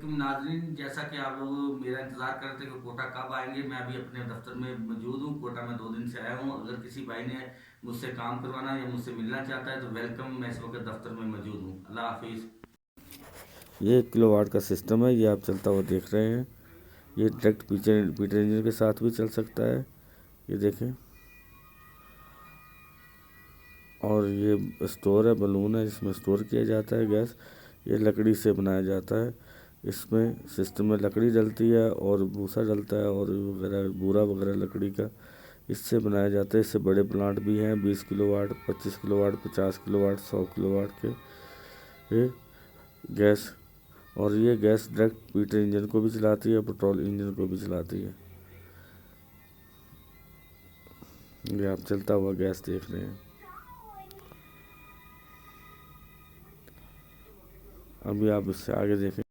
वालेकुम नाजरीन, जैसा कि आप लोग मेरा इंतज़ार कर रहे थे कि कोटा कब आएंगे। मैं अभी अपने दफ्तर में मौजूद हूँ। कोटा में 2 दिन से आया हूँ। अगर किसी भाई ने मुझसे काम करवाना या मुझसे मिलना चाहता है तो वेलकम। मैं इस वक्त दफ्तर में मौजूद हूँ। अल्लाह हाफिज़। ये 1 किलोवाट का सिस्टम है, ये आप चलता हुआ देख रहे हैं। ये डायरेक्ट पीटर इंजन के साथ भी चल सकता है, ये देखें। और ये स्टोर है, बलून है जिसमें स्टोर किया जाता है गैस। ये लकड़ी से बनाया जाता है। इसमें सिस्टम में लकड़ी डलती है और भूसा डलता है और वगैरह बूरा वगैरह लकड़ी का, इससे बनाया जाता है। इससे बड़े प्लांट भी हैं, 20 किलोवाट, 25 किलोवाट, 50 किलोवाट, 100 किलोवाट के ये गैस। और ये गैस डायरेक्ट पीटर इंजन को भी चलाती है, पेट्रोल इंजन को भी चलाती है। ये आप चलता हुआ गैस देख रहे हैं। अभी आप इससे आगे देखें।